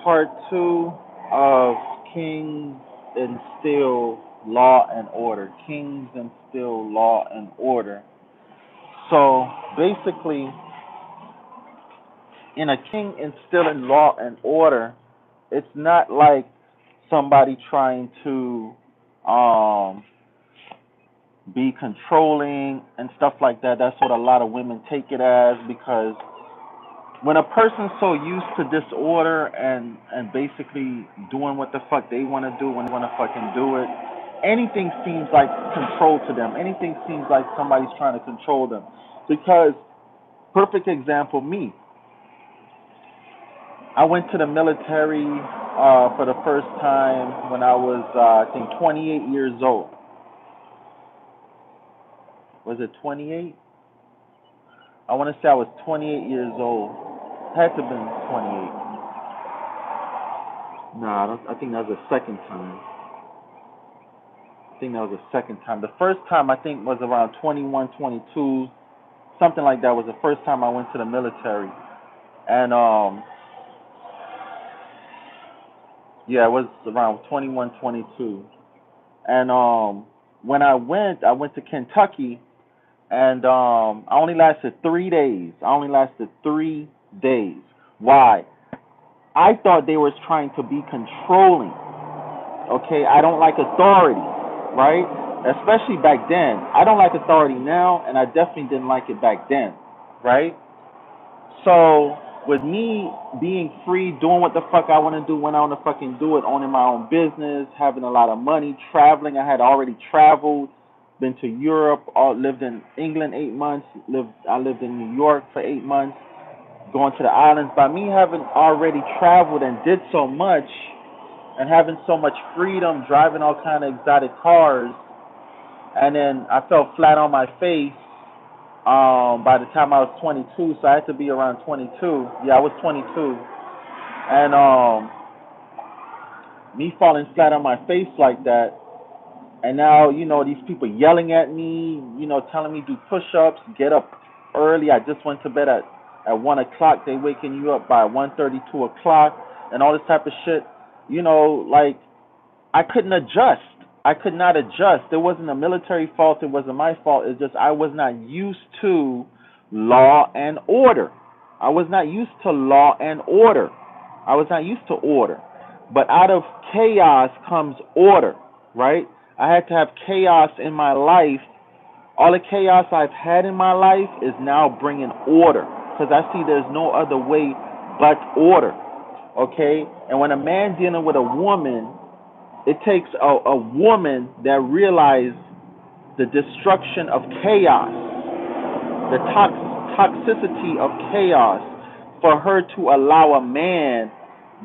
part two of Kings Instill Law and Order. Kings Instill Law and Order. So basically, in a king instilling law and order, it's not like somebody trying to be controlling and stuff like that. That's what a lot of women take it as, because when a person's so used to disorder and basically doing what the fuck they want to do when they want to fucking do it, anything seems like control to them. Anything seems like somebody's trying to control them. Because, perfect example, me. I went to the military for the first time when I was, I think, 28 years old. Was it 28? I want to say I was 28 years old. Had to have been 28. Nah, I think that was the second time. The first time I think was around 21, 22, something like that was the first time I went to the military. And yeah, it was around 21, 22. And when I went to Kentucky, and I only lasted 3 days. Why? I thought they were trying to be controlling. Okay, I don't like authority, right? Especially back then. I don't like authority now, and I definitely didn't like it back then, right? So with me being free, doing what the fuck I want to do when I want to fucking do it, owning my own business, having a lot of money, traveling. I had already traveled, been to Europe, lived in England 8 months, I lived in New York for 8 months, going to the islands. By me having already traveled and did so much, and having so much freedom, driving all kind of exotic cars, and then I fell flat on my face by the time I was 22, so I had to be around 22. Yeah, I was 22. And me falling flat on my face like that, and now, these people yelling at me, telling me do push-ups, get up early. I just went to bed at 1 o'clock. They waking you up by 1:30, 2 o'clock, and all this type of shit. Like, I couldn't adjust. I could not adjust. It wasn't a military fault. It wasn't my fault. It's just I was not used to law and order. I was not used to law and order. I was not used to order. But out of chaos comes order, right? I had to have chaos in my life. All the chaos I've had in my life is now bringing order, because I see there's no other way but order, okay? And when a man dealing with a woman, it takes a woman that realizes the destruction of chaos, the toxicity of chaos, for her to allow a man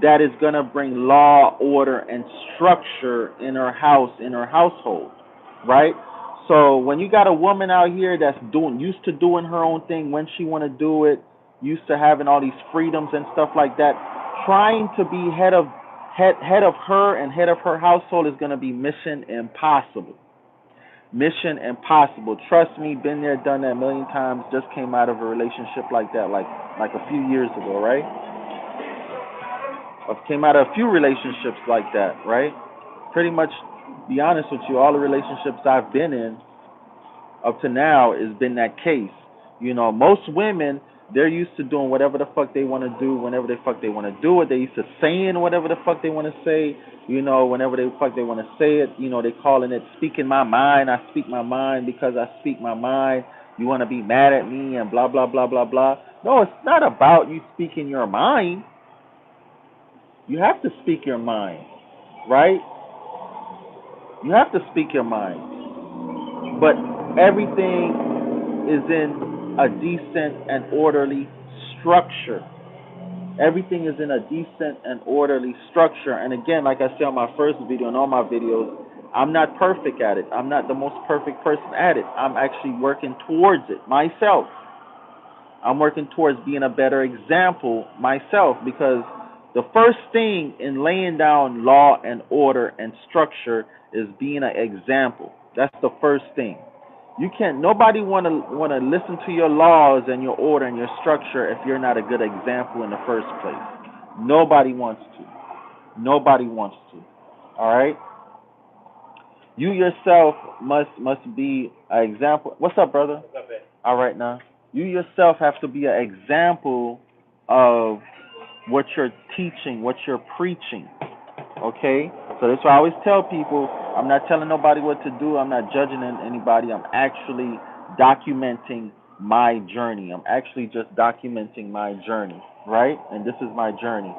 that is going to bring law, order, and structure in her house, in her household, right? So when you got a woman out here that's used to doing her own thing when she want to do it, used to having all these freedoms and stuff like that, trying to be head of her and head of her household is going to be mission impossible. Mission impossible. Trust me, been there, done that a million times. Just came out of a relationship like that, like a few years ago, right? I came out of a few relationships like that, right? Pretty much, be honest with you, all the relationships I've been in up to now has been that case. Most women, they're used to doing whatever the fuck they want to do, whenever the fuck they want to do it. They used to saying whatever the fuck they want to say, whenever the fuck they want to say it. They calling it speaking my mind. I speak my mind because I speak my mind. You want to be mad at me and blah, blah, blah, blah, blah. No, it's not about you speaking your mind. You have to speak your mind, right? You have to speak your mind. But everything is in a decent and orderly structure. Everything is in a decent and orderly structure. And again, like I said on my first video and all my videos, I'm not perfect at it. I'm not the most perfect person at it. I'm actually working towards it myself. I'm working towards being a better example myself, because the first thing in laying down law and order and structure is being an example. That's the first thing. Nobody want to listen to your laws and your order and your structure if you're not a good example in the first place. Nobody wants to. Nobody wants to. All right. You yourself must be an example. What's up, brother? All right now. You yourself have to be an example of what you're teaching, what you're preaching. Okay? So that's why I always tell people I'm not telling nobody what to do. I'm not judging anybody. I'm actually documenting my journey. I'm actually just documenting my journey, right? And this is my journey.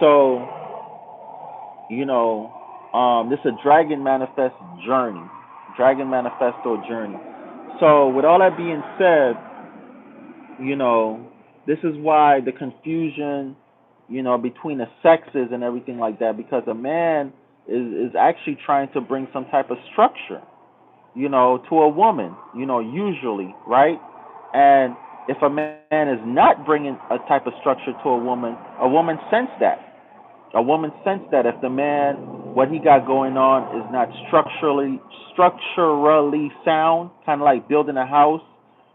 So, you know, this is a Dragon Manifest journey, Dragon Manifesto journey. So, with all that being said, you know, this is why the confusion, between the sexes and everything like that, because a man is actually trying to bring some type of structure, to a woman, usually, right? And if a man is not bringing a type of structure to a woman sense that. A woman sense that if the man, what he got going on is not structurally sound, kind of like building a house,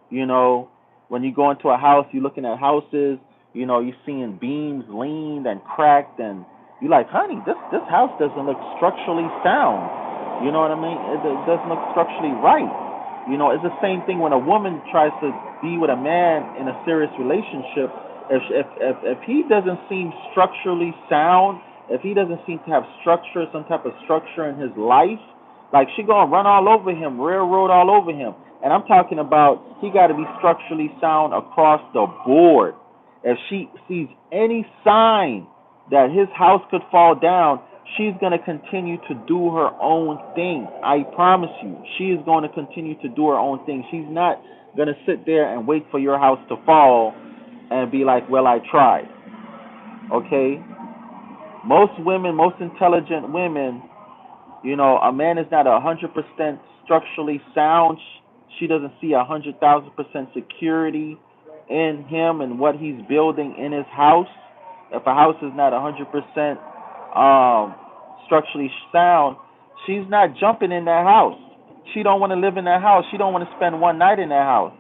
you know, when you go into a house, you're looking at houses, you're seeing beams leaned and cracked, and you're like, honey, this house doesn't look structurally sound. You know what I mean? It doesn't look structurally right. It's the same thing when a woman tries to be with a man in a serious relationship. If he doesn't seem structurally sound, if he doesn't seem to have structure, some type of structure in his life, like she gonna run all over him, railroad all over him. And I'm talking about he got to be structurally sound across the board. If she sees any sign that his house could fall down, she's going to continue to do her own thing. I promise you, she is going to continue to do her own thing. She's not going to sit there and wait for your house to fall and be like, well, I tried. Okay? Most women, most intelligent women, a man is not 100% structurally sound. She doesn't see 100,000% security in him and what he's building in his house. If a house is not 100% structurally sound, she's not jumping in that house. She don't want to live in that house. She don't want to spend one night in that house.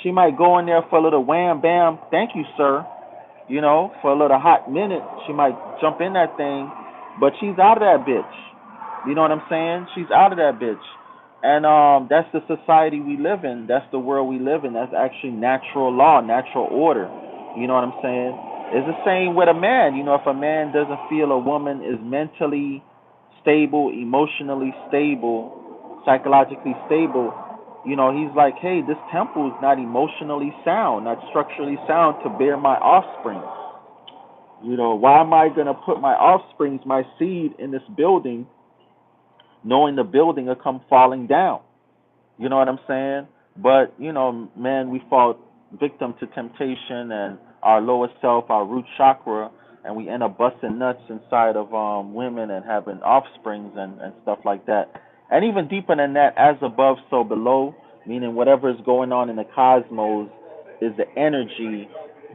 She might go in there for a little wham bam, thank you, sir. For a little hot minute, she might jump in that thing, but she's out of that bitch. You know what I'm saying? She's out of that bitch. And that's the society we live in. That's the world we live in. That's actually natural law, natural order. You know what I'm saying? It's the same with a man. If a man doesn't feel a woman is mentally stable, emotionally stable, psychologically stable, he's like, hey, this temple is not emotionally sound, not structurally sound to bear my offspring. Why am I going to put my offsprings, my seed in this building, knowing the building will come falling down? You know what I'm saying? But, man, we fall victim to temptation and our lowest self, our root chakra, and we end up busting nuts inside of women and having offsprings and stuff like that. And even deeper than that, as above, so below, meaning whatever is going on in the cosmos is the energy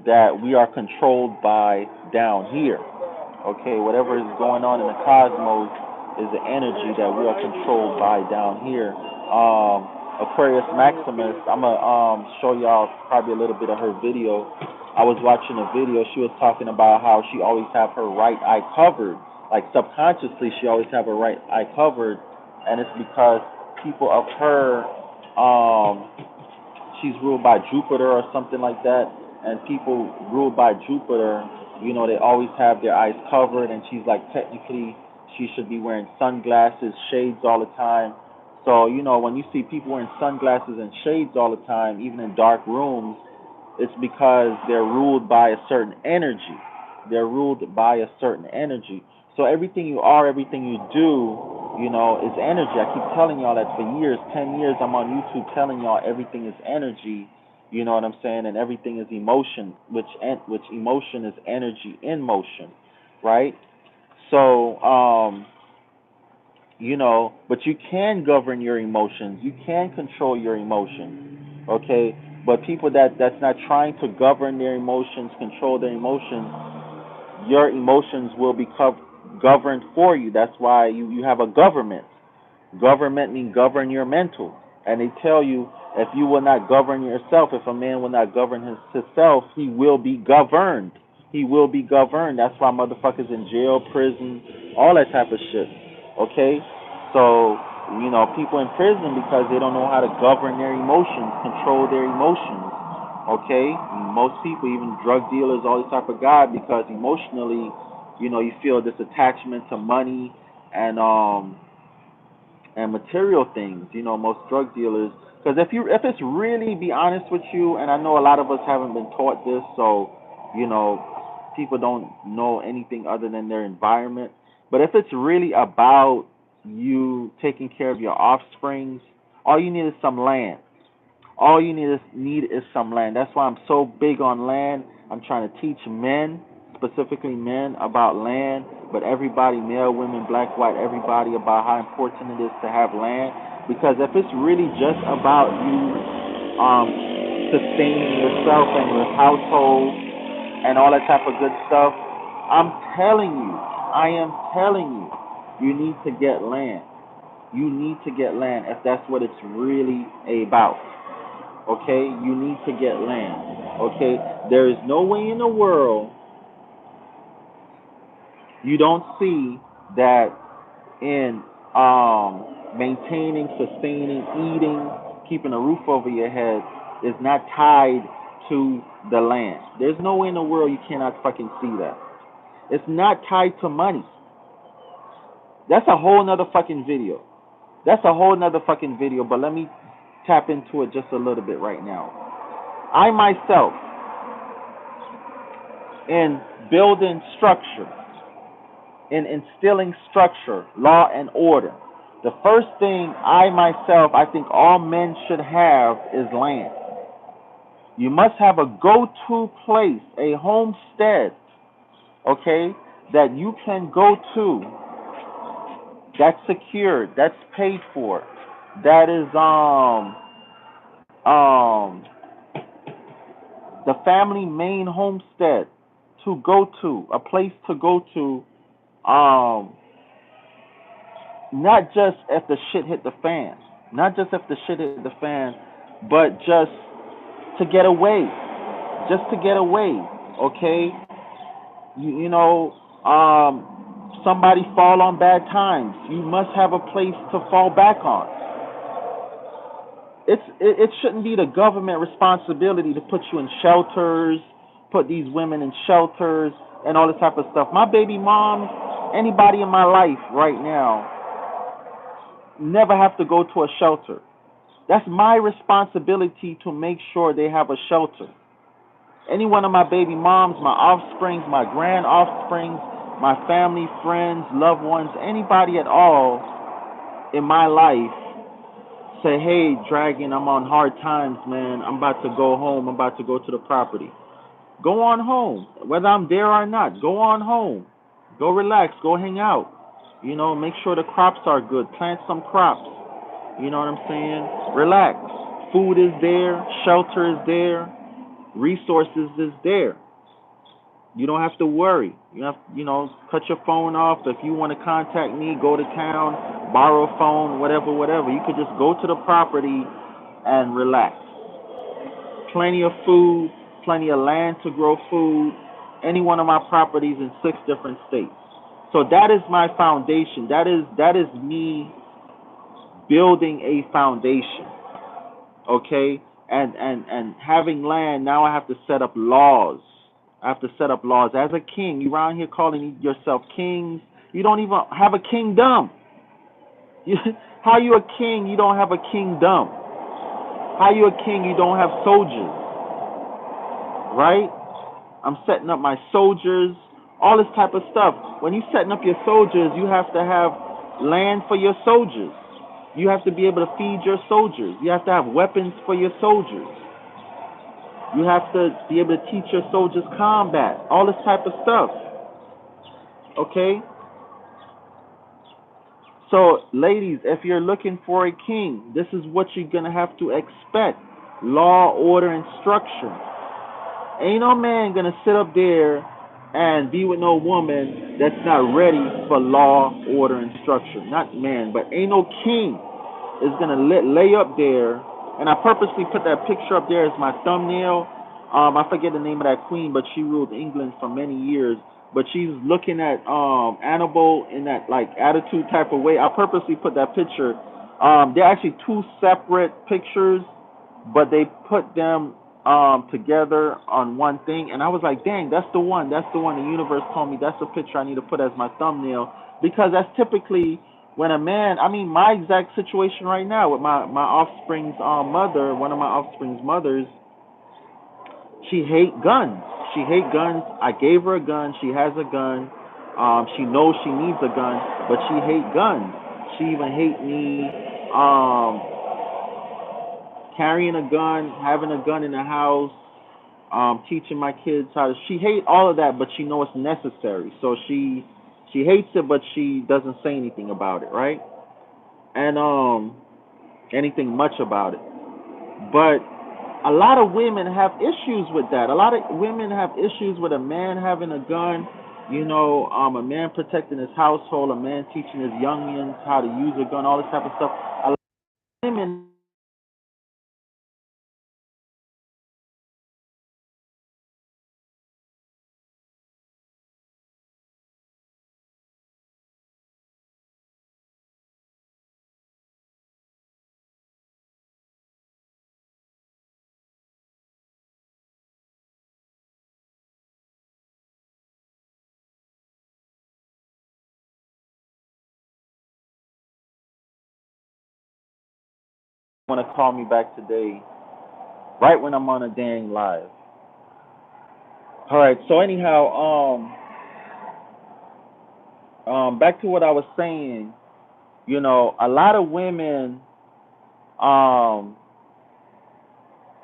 that we are controlled by down here. Okay, whatever is going on in the cosmos is the energy that we are controlled by down here. Aquarius Maximus, I'm going to show y'all probably a little bit of her video. I was watching a video. She was talking about how she always have her right eye covered. Like subconsciously, she always have her right eye covered. And it's because people of her, she's ruled by Jupiter or something like that. And people ruled by Jupiter, they always have their eyes covered. And she's like, technically, she should be wearing sunglasses, shades all the time. So, when you see people wearing sunglasses and shades all the time, even in dark rooms, it's because they're ruled by a certain energy. They're ruled by a certain energy. So everything you are, everything you do, is energy. I keep telling y'all that for years, 10 years, I'm on YouTube telling y'all everything is energy. You know what I'm saying? And everything is emotion, which emotion is energy in motion, right? So, but you can govern your emotions. You can control your emotions, okay? But people that's not trying to govern their emotions, control their emotions, your emotions will be governed for you. That's why you have a government. Government means govern your mental. And they tell you if you will not govern yourself, if a man will not govern himself, he will be governed. he will be governed. That's why motherfuckers in jail, prison, all that type of shit. Okay? So, people in prison because they don't know how to govern their emotions, control their emotions. Okay? Most people, even drug dealers, all this type of guy, because emotionally, you feel this attachment to money and material things. Most drug dealers, because if it's really be honest with you, and I know a lot of us haven't been taught this, so people don't know anything other than their environment. But if it's really about you taking care of your offsprings, all you need is some land. All you need is some land. That's why I'm so big on land. I'm trying to teach men, specifically men, about land, but everybody, male, women, black, white, everybody, about how important it is to have land. Because if it's really just about you sustaining yourself and your household and all that type of good stuff, I am telling you, you need to get land. You need to get land if that's what it's really about. Okay, you need to get land. Okay, there is no way in the world you don't see that in maintaining, sustaining, eating, keeping a roof over your head is not tied to the land. There's no way in the world you cannot fucking see that. It's not tied to money. That's a whole nother fucking video. That's a whole nother fucking video, but let me tap into it just a little bit right now. I myself, in building structure, in instilling structure, law and order, the first thing I think all men should have is land. You must have a go-to place, a homestead, okay, that you can go to, that's secured, that's paid for, that is the family main homestead to go to, a place to go to, not just if the shit hit the fan, but just to get away, okay? Somebody fall on bad times, you must have a place to fall back on. It shouldn't be the government responsibility to put you in shelters, put these women in shelters, and all this type of stuff. My baby moms, anybody in my life right now, never have to go to a shelter. That's my responsibility to make sure they have a shelter. Any one of my baby moms, my offsprings, my grand offsprings, my family, friends, loved ones, anybody at all in my life say, hey, Dragon, I'm on hard times, man. I'm about to go home. I'm about to go to the property. Go on home. Whether I'm there or not, go on home. Go relax. Go hang out. Make sure the crops are good. Plant some crops. You know what I'm saying? Relax. Food is there. Shelter is there. Resources is there. You don't have to worry. You have, cut your phone off. If you want to contact me, go to town, borrow a phone, whatever. You could just go to the property and relax. Plenty of food, plenty of land to grow food. Any one of my properties in 6 different states. So that is my foundation. That is me building a foundation. Okay? And having land, now I have to set up laws. As a king, you around here calling yourself kings. You don't even have a kingdom. How you a king? You don't have a kingdom. How you a king? You don't have soldiers. Right? I'm setting up my soldiers. All this type of stuff. When you setting up your soldiers, you have to have land for your soldiers. You have to be able to feed your soldiers. You have to have weapons for your soldiers. You have to be able to teach your soldiers combat, all this type of stuff. Okay? So, ladies, if you're looking for a king, this is what you're going to have to expect. Law, order, and structure. Ain't no man going to sit up there and be with no woman that's not ready for law, order, and structure. Not man, but ain't no king is going to lay up there. And I purposely put that picture up there as my thumbnail I forget the name of that queen, but she ruled England for many years. But she's looking at Annabelle in that like attitude type of way. I purposely put that picture. They're actually two separate pictures, but they put them together on one thing. And I was like, dang, that's the one. That's the one. The universe told me that's the picture I need to put as my thumbnail because that's typically when a man. I mean, my exact situation right now with my offspring's mother, one of my offspring's mothers, she hate guns. She hate guns. I gave her a gun. She has a gun. She knows she needs a gun, but she hate guns. She even hate me carrying a gun, having a gun in the house, teaching my kids how to. She hate all of that, but she knows it's necessary. So she hates it, but she doesn't say anything about it, right? And anything much about it. But a lot of women have issues with that. A lot of women have issues with a man having a gun, a man protecting his household, a man teaching his youngins how to use a gun, all this type of stuff. A lot of women want to call me back today, right when I'm on a dang live. All right. So anyhow, back to what I was saying. A lot of women um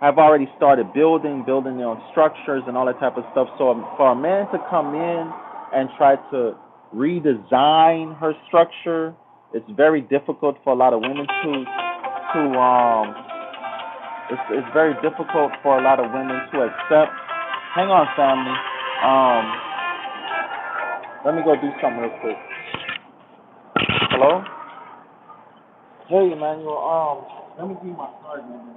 have already started building their own structures and all that type of stuff. So for a man to come in and try to redesign her structure, it's very difficult for a lot of women to it's very difficult for a lot of women to accept. Hang on, family. Let me go do something real quick. Hello? Hey, Emmanuel. Let me give you my card, man.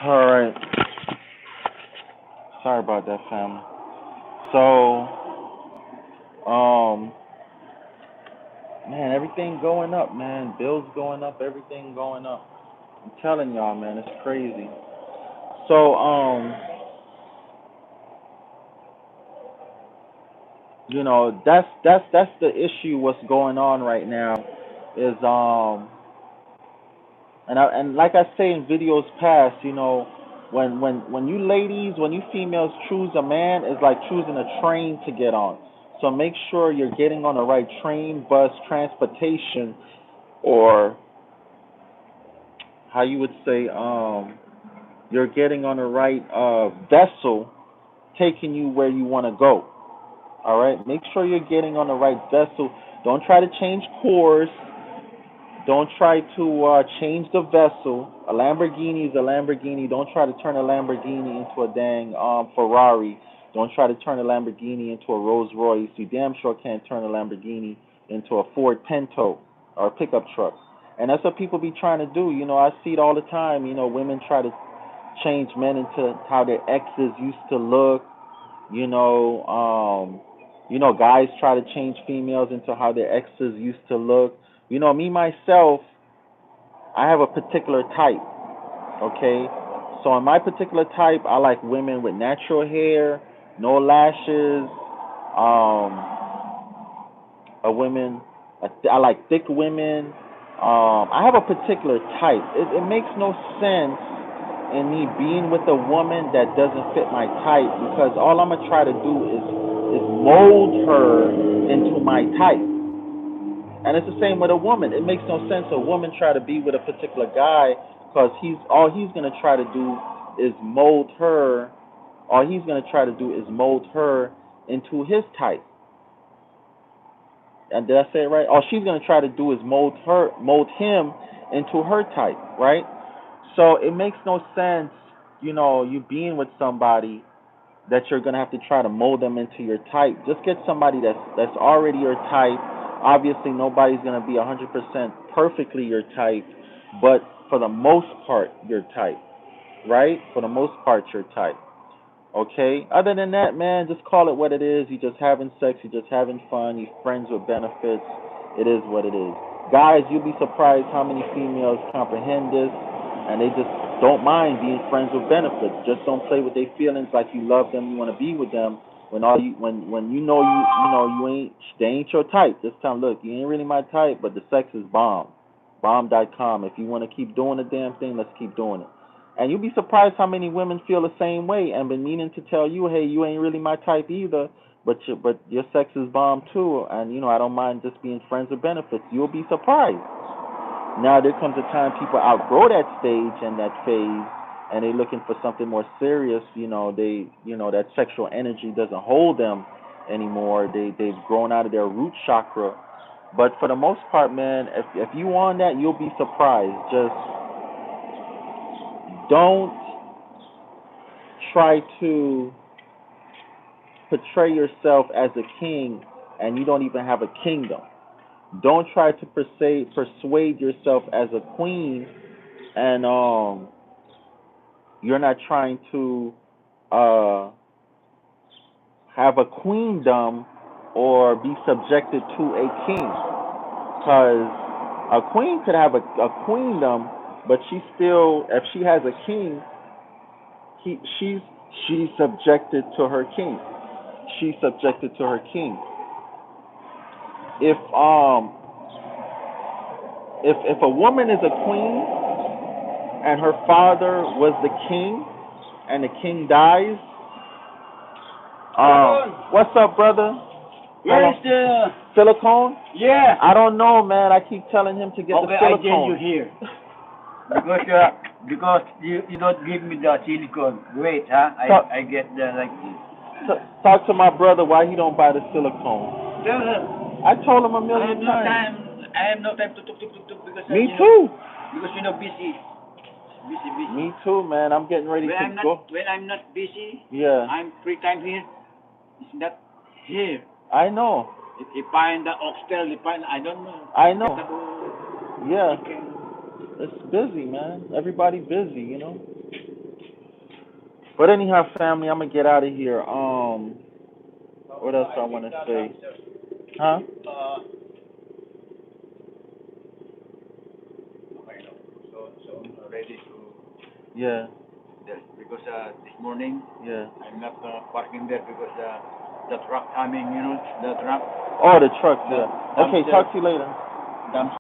All right. Sorry about that, family. So, man, everything going up, man. Bills going up, everything going up. I'm telling y'all, man, it's crazy. So, that's the issue. What's going on right now is and like I say in videos past, when you ladies, when you females choose a man, it's like choosing a train to get on. So make sure you're getting on the right train, bus, transportation, or how you would say, you're getting on the right vessel, taking you where you want to go. All right, make sure you're getting on the right vessel. Don't try to change course. Don't try to change the vessel. A Lamborghini is a Lamborghini. Don't try to turn a Lamborghini into a dang Ferrari. Don't try to turn a Lamborghini into a Rolls Royce. You damn sure can't turn a Lamborghini into a Ford Pinto or a pickup truck. And that's what people be trying to do. I see it all the time. Women try to change men into how their exes used to look. You know, guys try to change females into how their exes used to look. Me myself, I have a particular type. Okay, so in my particular type, I like women with natural hair, no lashes. A women, I like thick women. I have a particular type. It makes no sense in me being with a woman that doesn't fit my type because all I'm gonna try to do is mold her into my type. And it's the same with a woman. It makes no sense a woman try to be with a particular guy because he's gonna try to do is mold her. All he's gonna try to do is mold her into his type. And did I say it right? All she's gonna try to do is mold him into her type, right? So it makes no sense, you being with somebody that you're gonna have to try to mold them into your type. Just get somebody that's already your type. Obviously, nobody's gonna be 100% perfectly your type, but for the most part, your type, right? For the most part, your type. Okay. Other than that, man, just call it what it is. You just having sex. You just having fun. You friends with benefits. It is what it is. Guys, you'll be surprised how many females comprehend this, and they just don't mind being friends with benefits. Just don't play with their feelings like you love them. You want to be with them. When you ain't they ain't your type. Just tell them, look, you ain't really my type, but the sex is bomb. Bomb.com. If you want to keep doing the damn thing, let's keep doing it. And you'll be surprised how many women feel the same way and been meaning to tell you, hey, you ain't really my type either, but your sex is bomb too. And I don't mind just being friends with benefits. You'll be surprised. Now there comes a time people outgrow that stage and that phase, and they looking for something more serious. That sexual energy doesn't hold them anymore. They've grown out of their root chakra. But for the most part, man, if you on that, you'll be surprised. Just don't try to portray yourself as a king and you don't even have a kingdom. Don't try to persuade yourself as a queen and you're not trying to have a queendom or be subjected to a king. Because a queen could have a queendom, but she still, if she has a king, she's subjected to her king. She's subjected to her king. If if a woman is a queen and her father was the king and the king dies, what's up, brother? Where is the silicone? Yeah. I don't know, man. I keep telling him to get the Okay, I silicone. tell you here. Because you don't give me the silicone. Wait, huh? I get the like this. Talk to my brother why he don't buy the silicone. Tell him. I told him a million times. I have no time to talk because Me too. Because busy. Me too, man. I'm getting ready to go. When I'm not busy, yeah, I'm free time here. It's not here. I know. If I'm the oxtail, I don't know. I know. Yeah. It's busy, man. Everybody busy, But anyhow, family, I'm gonna get out of here. What else I want to say? Huh? So ready to. Yeah. Because this morning. Yeah. I'm not parking there because the truck coming, the truck. Oh, the truck. Yeah. Okay. Talk to you later. Dumpster